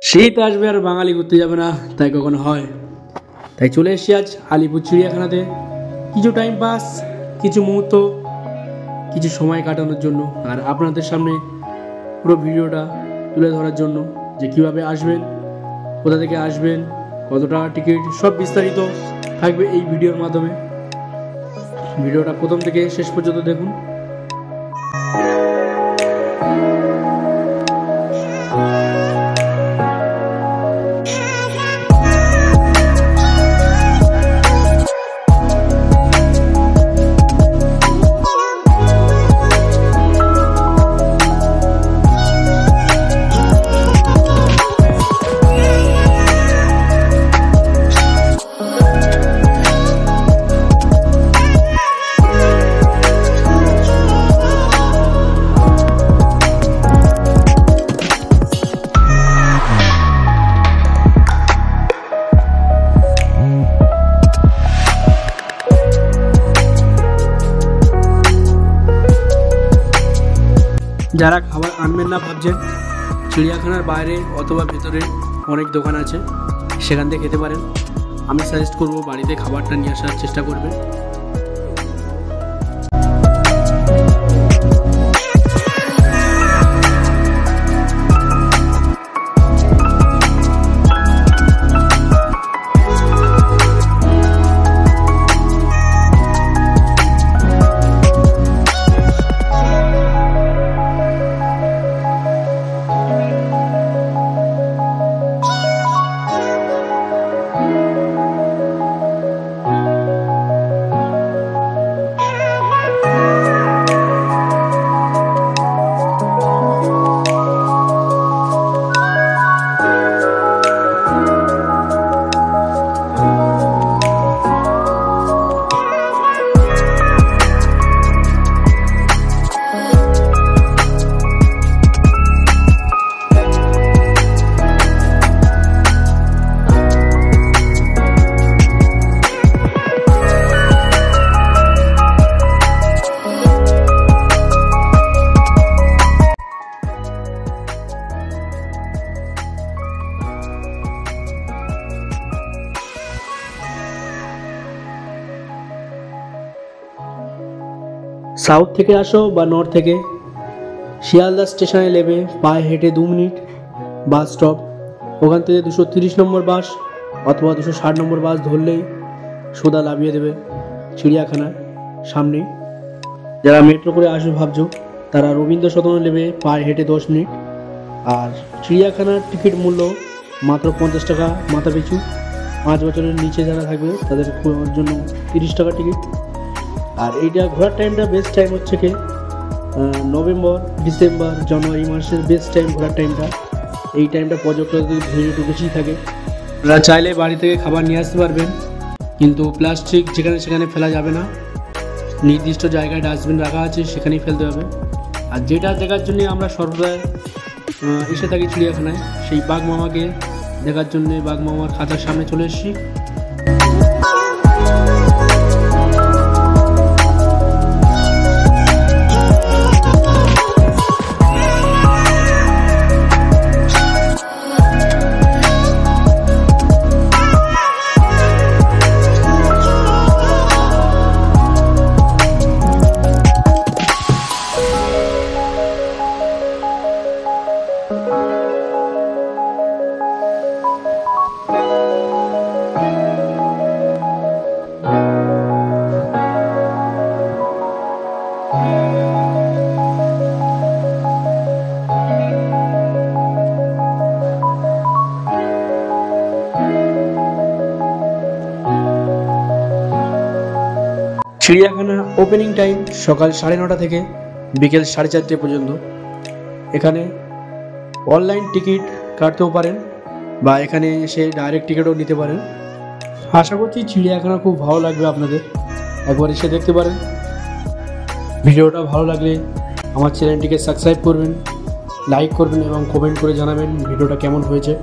শীত আসবে আর বাঙালি ঘুরতে যাবে না, তাই কখনো হয়? তাই চলে এসেছি আজ আলিপুর চিড়িয়াখানাতে কিছু টাইম পাস, কিছু মুহূর্ত, কিছু সময় কাটানোর জন্য আর আপনাদের সামনে পুরো ভিডিওটা তুলে ধরার জন্য যে কীভাবে আসবেন, কোথা থেকে আসবেন, কত টাকা টিকিট, সব বিস্তারিত থাকবে এই ভিডিওর মাধ্যমে। ভিডিওটা প্রথম থেকে শেষ পর্যন্ত দেখুন। যারা খাবার আনবেন না ভাবছেন, চিড়িয়াখানার বাইরে অথবা ভেতরে অনেক দোকান আছে, সেখান থেকে খেতে পারেন। আমি সাজেস্ট করব বাড়িতে খাবারটা নিয়ে আসার চেষ্টা করবেন। সাউথ থেকে আসো বা নর্থ থেকে, শিয়ালদা স্টেশনে নেমে পায়ে হেঁটে 2 মিনিট বাস স্টপ, ওখান থেকে 230 নম্বর বাস অথবা 260 নম্বর বাস ধরলেই সোজা লাভিয়ে দেবে চিড়িয়াখানার সামনেই। যারা মেট্রো করে আসবে ভাবছো, তারা রবীন্দ্র সদনে নেমে পায়ে হেঁটে 10 মিনিট। আর চিড়িয়াখানার টিকিট মূল্য মাত্র 50 টাকা মাথা পিছু। 5 বছরের নিচে যারা থাকবে তাদের জন্য 30 টাকা টিকিট। আর এইটা ঘোরার টাইমটা বেস্ট টাইম হচ্ছে কি নভেম্বর, ডিসেম্বর, জানুয়ারি মাসের বেস্ট টাইম ঘোরার টাইমটা। এই টাইমটা পর্যটকদের ভিড় একটু বেশি থাকে। আপনারা চাইলে বাড়ি থেকে খাবার নিয়ে আসতে পারবেন, কিন্তু প্লাস্টিক যেখানে সেখানে ফেলা যাবে না। নির্দিষ্ট জায়গায় ডাস্টবিন রাখা আছে, সেখানেই ফেলতে হবে। আর যেটা দেখার জন্যে আমরা সর্বদা এসে থাকি চিড়িয়াখানায়, সেই বাঘ মামাকে দেখার জন্যে বাঘ মামার খাঁচার সামনে চলে এসেছি। চিড়িয়াখানা ওপেনিং টাইম সকাল 9:30 থেকে বিকেল 4:30 পর্যন্ত। এখানে অনলাইন টিকিট কাটতেও পারেন বা এখানে এসে ডাইরেক্ট টিকিটও নিতে পারেন। আশা করছি চিড়িয়াখানা খুব ভালো লাগবে আপনাদের, একবার এসে দেখতে পারেন। ভিডিওটা ভালো লাগলে আমার চ্যানেলটিকে সাবস্ক্রাইব করবেন, লাইক করবেন এবং কমেন্ট করে জানাবেন ভিডিওটা কেমন হয়েছে।